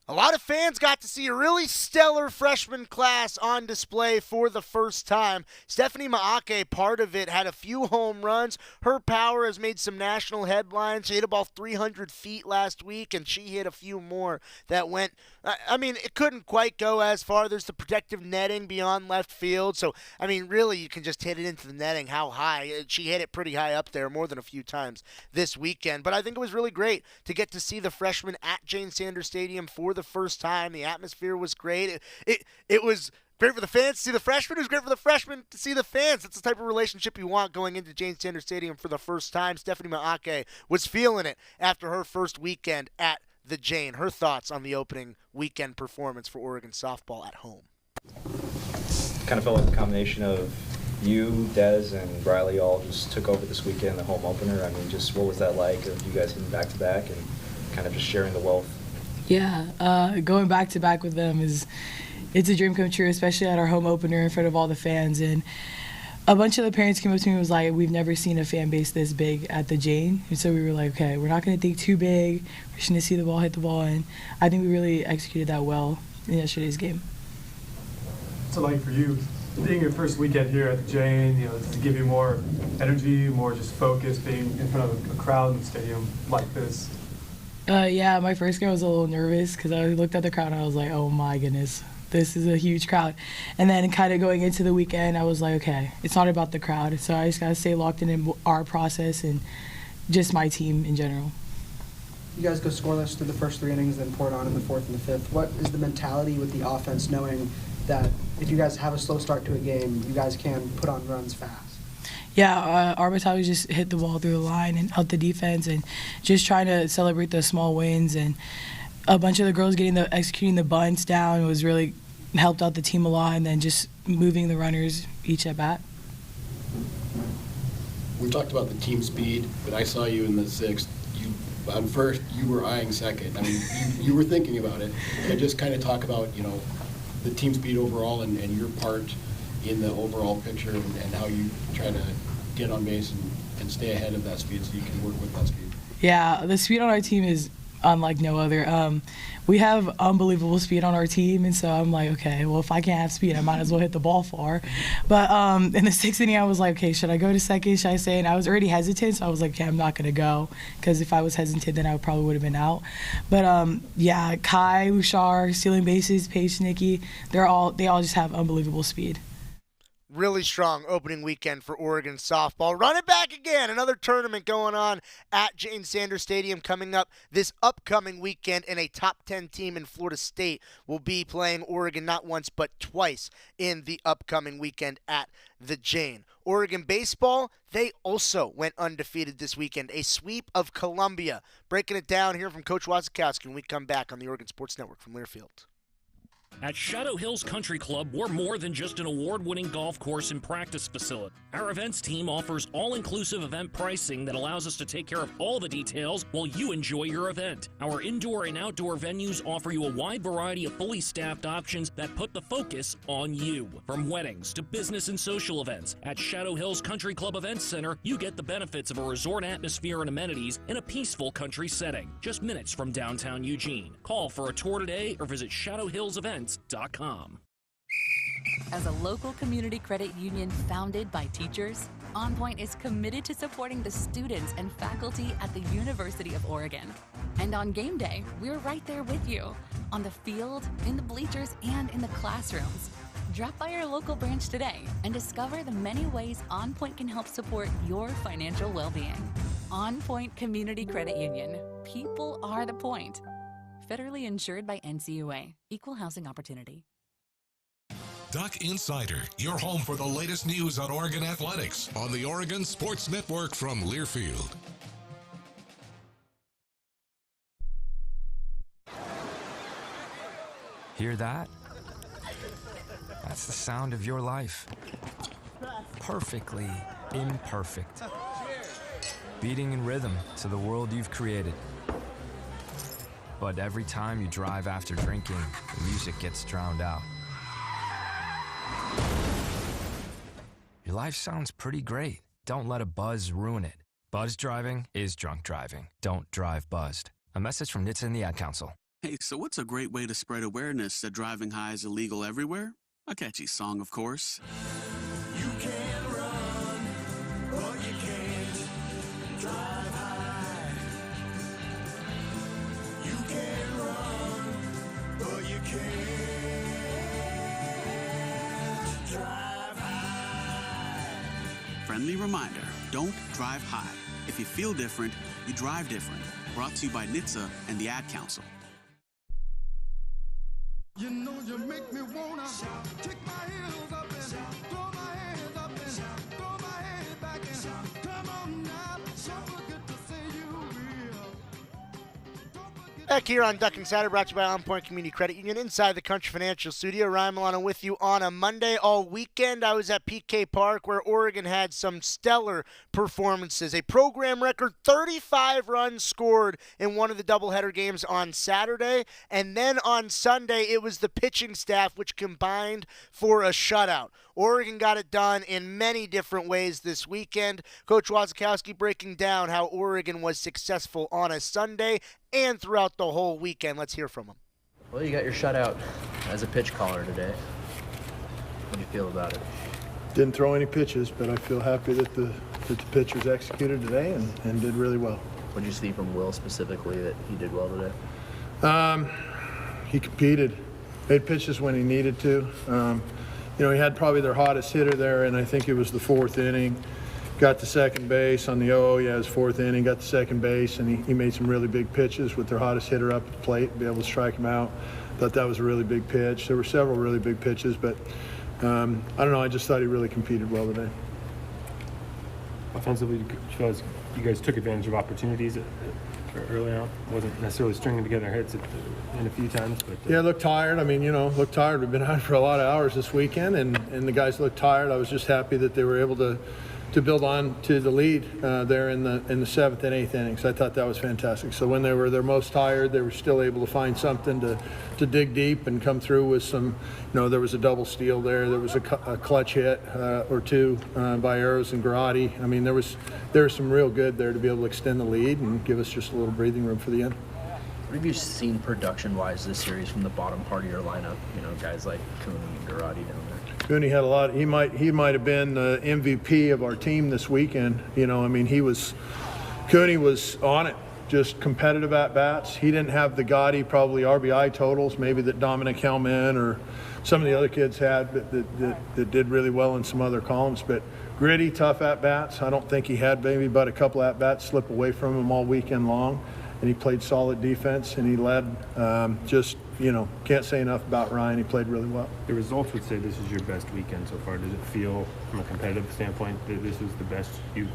a lot of fans got to see a really stellar freshman class on display for the first time. Stephanie Maake, part of it, had a few home runs. Her power has made some national headlines. She hit a ball 300 feet last week, and she hit a few more that went, it couldn't quite go as far. There's the protective netting beyond left field. So, really, you can just hit it into the netting. How high? She hit it pretty high up there, more than a few times this weekend. But I think it was really great to get to see the freshmen at Jane Sanders Stadium for the first time. The atmosphere was great. It was great for the fans to see the freshmen. It was great for the freshmen to see the fans. That's the type of relationship you want going into Jane Sanders Stadium for the first time. Stephanie Maake was feeling it after her first weekend at the Jane. Her thoughts on the opening weekend performance for Oregon softball at home. Kind of felt like a combination of you, Des, and Riley all just took over this weekend, the home opener. Just what was that like of you guys hitting back-to-back and kind of just sharing the wealth? Yeah, going back-to-back with them it's a dream come true, especially at our home opener in front of all the fans. And a bunch of the parents came up to me and was like, we've never seen a fan base this big at the Jane. And so we were like, okay, we're not going to think too big. We're just going to see the ball hit the ball. And I think we really executed that well in yesterday's game. So like for you, being your first weekend here at the Jane, does it give you more energy, more just focus being in front of a crowd in the stadium like this? Yeah, my first game I was a little nervous because I looked at the crowd and I was like, oh my goodness, this is a huge crowd. And then kind of going into the weekend, I was like, okay, it's not about the crowd. So I just got to stay locked in our process and just my team in general. You guys go scoreless through the first 3 innings, then pour it on in the 4th and the 5th. What is the mentality with the offense, knowing that if you guys have a slow start to a game, you guys can put on runs fast? Yeah, our mentality was just hit the ball through the line and out the defense and just trying to celebrate the small wins. And a bunch of the girls executing the bunts down was really helped out the team a lot, and then just moving the runners each at bat. We talked about the team speed, but I saw you in the 6th. You on first, you were eyeing second. I mean, you were thinking about it. And just kind of talk about, the team speed overall and your part in the overall picture and how you try to get on base and stay ahead of that speed so you can work with that speed. Yeah, the speed on our team is unlike no other. We have unbelievable speed on our team, and so I'm like, okay, well, if I can't have speed, I might as well hit the ball far. But in the sixth inning, I was like, okay, should I go to second? Should I stay? And I was already hesitant, so I was like, okay, I'm not going to go, because if I was hesitant, then I probably would have been out. But yeah, Kai, Lushar, stealing bases, Paige, Nikki, they all just have unbelievable speed. Really strong opening weekend for Oregon softball. Run it back again. Another tournament going on at Jane Sanders Stadium coming up this upcoming weekend, and a top 10 team in Florida State will be playing Oregon not once but twice in the upcoming weekend at the Jane. Oregon baseball, they also went undefeated this weekend. A sweep of Columbia. Breaking it down here from Coach Wazakowski when we come back on the Oregon Sports Network from Learfield. At Shadow Hills Country Club, we're more than just an award-winning golf course and practice facility. Our events team offers all-inclusive event pricing that allows us to take care of all the details while you enjoy your event. Our indoor and outdoor venues offer you a wide variety of fully staffed options that put the focus on you. From weddings to business and social events, at Shadow Hills Country Club Events Center, you get the benefits of a resort atmosphere and amenities in a peaceful country setting, just minutes from downtown Eugene. Call for a tour today or visit shadowhillsevents.com. As a local community credit union founded by teachers, OnPoint is committed to supporting the students and faculty at the University of Oregon. And on game day, we're right there with you, on the field, in the bleachers, and in the classrooms. Drop by our local branch today and discover the many ways OnPoint can help support your financial well-being. OnPoint Community Credit Union. People are the point. Federally insured by NCUA. Equal housing opportunity. Duck Insider, your home for the latest news on Oregon athletics on the Oregon Sports Network from Learfield. Hear that? That's the sound of your life. Perfectly imperfect. Beating in rhythm to the world you've created. But every time you drive after drinking, the music gets drowned out. Your life sounds pretty great. Don't let a buzz ruin it. Buzz driving is drunk driving. Don't drive buzzed. A message from NHTSA and the Ad Council. Hey, so what's a great way to spread awareness that driving high is illegal everywhere? A catchy song, of course. You can run, but you can't drive high. You can run, but you can't drive high. Friendly reminder, don't drive high. If you feel different, you drive different. Brought to you by NHTSA and the Ad Council. You know you make me wanna kick my heels up and throw my hands up and throw my head back and come on now, so good to see you real. Back here on Duck Insider, brought to you by OnPoint Community Credit Union, inside the Country Financial Studio. Ryan Milano with you on a Monday. All weekend, I was at PK Park, where Oregon had some stellar performances. A program record 35 runs scored in one of the doubleheader games on Saturday. And then on Sunday, it was the pitching staff which combined for a shutout. Oregon got it done in many different ways this weekend. Coach Wazakowski breaking down how Oregon was successful on a Sunday and throughout the whole weekend. Let's hear from him. Well, you got your shutout as a pitch caller today. What do you feel about it? Didn't throw any pitches, but I feel happy that the pitchers executed today and did really well. What did you see from Will specifically that he did well today? He competed, made pitches when he needed to. He had probably their hottest hitter there, and I think it was the fourth inning. Got to second base on the his fourth inning, got to second base, and he made some really big pitches with their hottest hitter up at the plate and be able to strike him out. Thought that was a really big pitch. There were several really big pitches, but I don't know, I just thought he really competed well today. Offensively, you guys took advantage of opportunities early on. Wasn't necessarily stringing together hits in a few times, but yeah, looked tired. Looked tired. We've been out for a lot of hours this weekend, and the guys looked tired. I was just happy that they were able to build on to the lead there in the 7th and 8th innings. I thought that was fantastic. So when they were their most tired, they were still able to find something to dig deep and come through with some, there was a double steal there. There was a clutch hit or two by Arrows and Garrotti. I mean, there was some real good there to be able to extend the lead and give us just a little breathing room for the end. What have you seen production-wise this series from the bottom part of your lineup? Guys like Cooney and Garrotti down there. Cooney had a lot. He might have been the MVP of our team this weekend. Cooney was on it, just competitive at bats. He didn't have the gaudy probably RBI totals maybe that Dominic Hellman or some of the other kids had that did really well in some other columns. But gritty, tough at bats. I don't think he had maybe but a couple at bats slip away from him all weekend long. And he played solid defense, and he led. Can't say enough about Ryan. He played really well. The results would say this is your best weekend so far. Does it feel, from a competitive standpoint, that this is the best you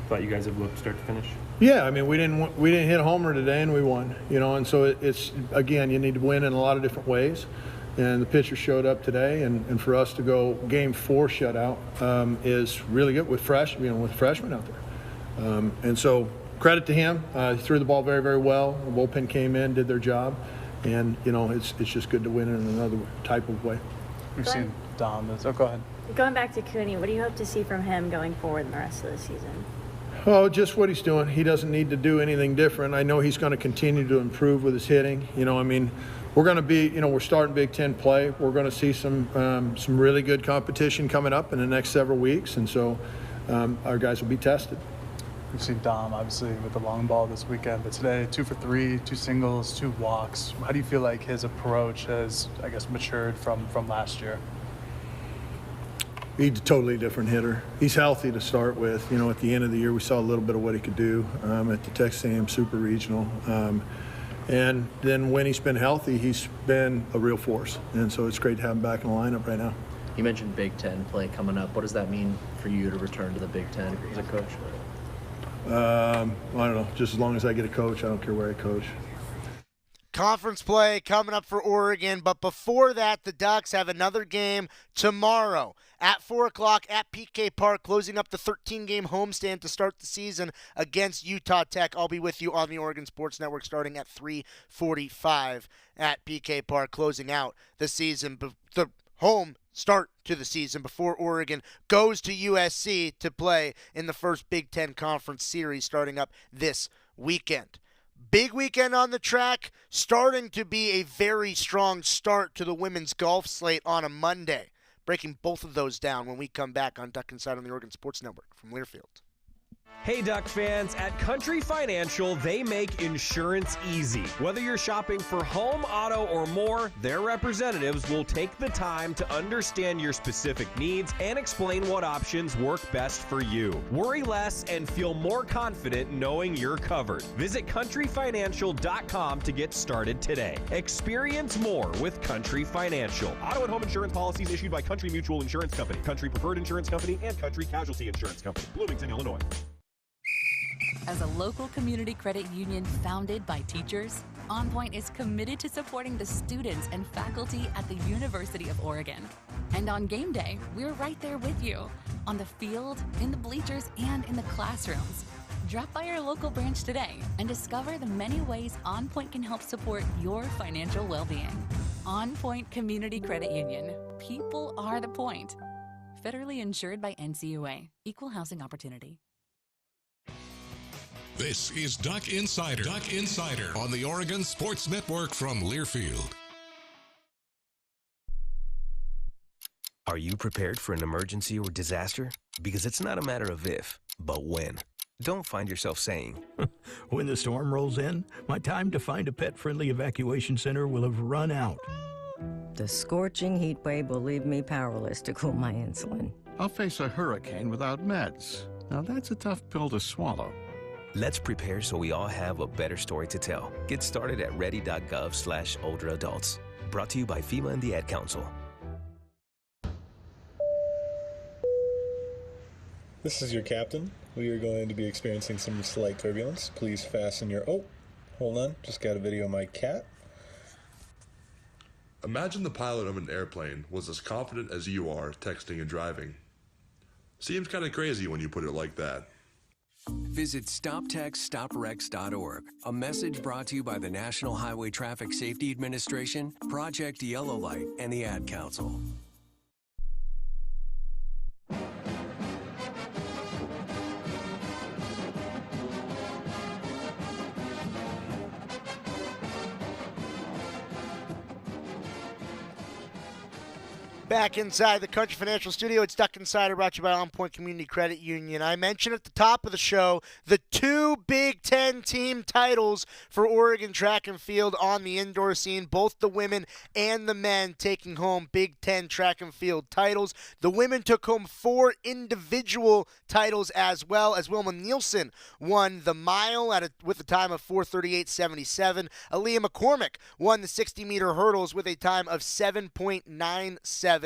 thought you guys have looked start to finish? Yeah, we didn't hit a homer today, and we won. And so it's again, you need to win in a lot of different ways. And the pitcher showed up today, and for us to go Game 4 shutout is really good with freshmen out there. And so. Credit to him. He threw the ball very, very well. The bullpen came in, did their job, and it's just good to win in another type of way. We've seen Dom. Go ahead. Going back to Cooney, what do you hope to see from him going forward in the rest of the season? Oh, just what he's doing. He doesn't need to do anything different. I know he's going to continue to improve with his hitting. We're going to be, we're starting Big Ten play. We're going to see some really good competition coming up in the next several weeks, and so our guys will be tested. We've seen Dom, obviously, with the long ball this weekend, but today, 2 for 3, 2 singles, 2 walks. How do you feel like his approach has, matured from last year? He's a totally different hitter. He's healthy to start with. At the end of the year, we saw a little bit of what he could do at the Texas A&M Super Regional. And then when he's been healthy, he's been a real force. And so it's great to have him back in the lineup right now. You mentioned Big Ten play coming up. What does that mean for you to return to the Big Ten as a coach? I don't know. Just as long as I get a coach, I don't care where I coach. Conference play coming up for Oregon, but before that, the Ducks have another game tomorrow at 4 o'clock at PK Park, closing up the 13-game homestand to start the season against Utah Tech. I'll be with you on the Oregon Sports Network starting at 3:45 at PK Park, closing out the season, the home start to the season before Oregon goes to USC to play in the first Big Ten Conference Series starting up this weekend. Big weekend on the track, starting to be a very strong start to the women's golf slate on a Monday. Breaking both of those down when we come back on Duck Inside on the Oregon Sports Network from Learfield. Hey Duck fans, at Country Financial, they make insurance easy. Whether you're shopping for home, auto, or more, their representatives will take the time to understand your specific needs and explain what options work best for you. Worry less and feel more confident knowing you're covered. Visit countryfinancial.com to get started today. Experience more with Country Financial. Auto and home insurance policies issued by Country Mutual Insurance Company, Country Preferred Insurance Company, and Country Casualty Insurance Company, Bloomington, Illinois. As a local community credit union founded by teachers, OnPoint is committed to supporting the students and faculty at the University of Oregon. And on game day, we're right there with you, on the field, in the bleachers, and in the classrooms. Drop by our local branch today and discover the many ways OnPoint can help support your financial well-being. OnPoint Community Credit Union. People are the point. Federally insured by NCUA. Equal housing opportunity. This is Duck Insider. Duck Insider on the Oregon Sports Network from Learfield. Are you prepared for an emergency or disaster? Because it's not a matter of if, but when. Don't find yourself saying, when the storm rolls in, my time to find a pet-friendly evacuation center will have run out. The scorching heat wave will leave me powerless to cool my insulin. I'll face a hurricane without meds. Now that's a tough pill to swallow. Let's prepare so we all have a better story to tell. Get started at ready.gov/older adults. Brought to you by FEMA and the Ad Council. This is your captain. We are going to be experiencing some slight turbulence. Please fasten your... Oh, hold on. Just got a video of my cat. Imagine the pilot of an airplane was as confident as you are texting and driving. Seems kind of crazy when you put it like that. Visit StopTextsStopWrecks.org. A message brought to you by the National Highway Traffic Safety Administration, Project Yellow Light, and the Ad Council. Back inside the Country Financial Studio, it's Duck Insider, brought to you by OnPoint Community Credit Union. I mentioned at the top of the show the 2 Big Ten team titles for Oregon track and field on the indoor scene, both the women and the men taking home Big Ten track and field titles. The women took home 4 individual titles as well, as Wilma Nielsen won the mile with a time of 4:38.77. Aaliyah McCormick won the 60-meter hurdles with a time of 7.97.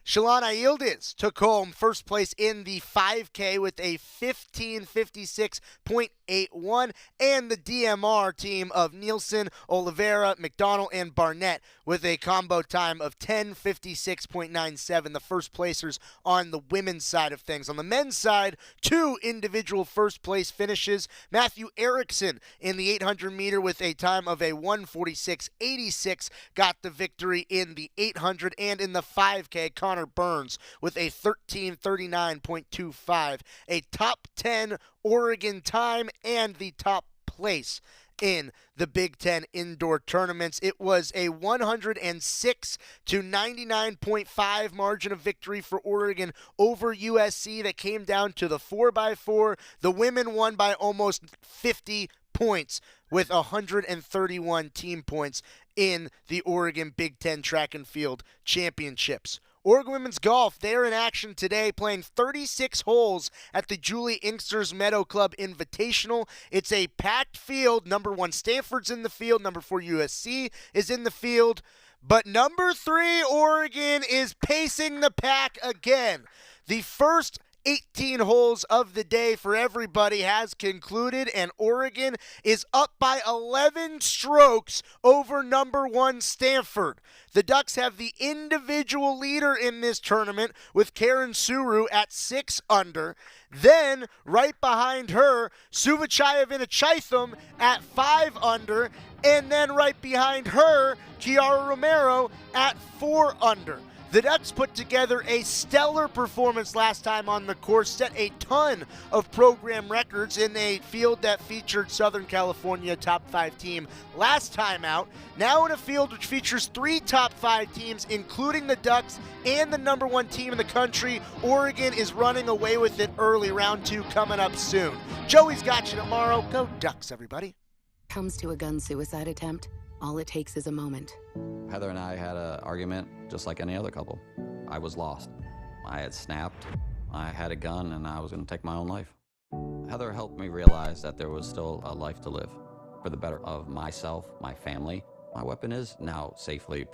Shalana Yildiz took home first place in the 5K with a 15:56.81, and the DMR team of Nielsen, Oliveira, McDonald, and Barnett with a combo time of 10:56.97, the first placers on the women's side of things. On the men's side, 2 individual first place finishes. Matthew Erickson in the 800 meter with a time of a 1:46.86 got the victory in the 800, and in the 5K, Connor Burns with a 13:39.25, a top 10 Oregon time and the top place in the Big Ten indoor tournaments. It was a 106-99.5 margin of victory for Oregon over USC that came down to the 4x4. The women won by almost 50 points with 131 team points in the Oregon Big Ten Track and Field Championships. Oregon Women's Golf, they're in action today, playing 36 holes at the Julie Inkster's Meadow Club Invitational. It's a packed field. Number 1 Stanford's in the field. Number 4 USC is in the field. But number 3 Oregon is pacing the pack again. The first 18 holes of the day for everybody has concluded, and Oregon is up by 11 strokes over number 1 Stanford. The Ducks have the individual leader in this tournament with Karen Suru at 6 under. Then, right behind her, Suvachaya Vinachitham at 5 under. And then right behind her, Kiara Romero at 4 under. The Ducks put together a stellar performance last time on the course, set a ton of program records in a field that featured Southern California top 5 team last time out. Now in a field which features 3 top 5 teams, including the Ducks and the number 1 team in the country. Oregon is running away with it early. Round 2 coming up soon. Joey's got you tomorrow. Go Ducks, everybody. Comes to a gun suicide attempt, all it takes is a moment. Heather and I had an argument just like any other couple. I was lost. I had snapped. I had a gun and I was going to take my own life. Heather helped me realize that there was still a life to live for the better of myself, my family. My weapon is now safely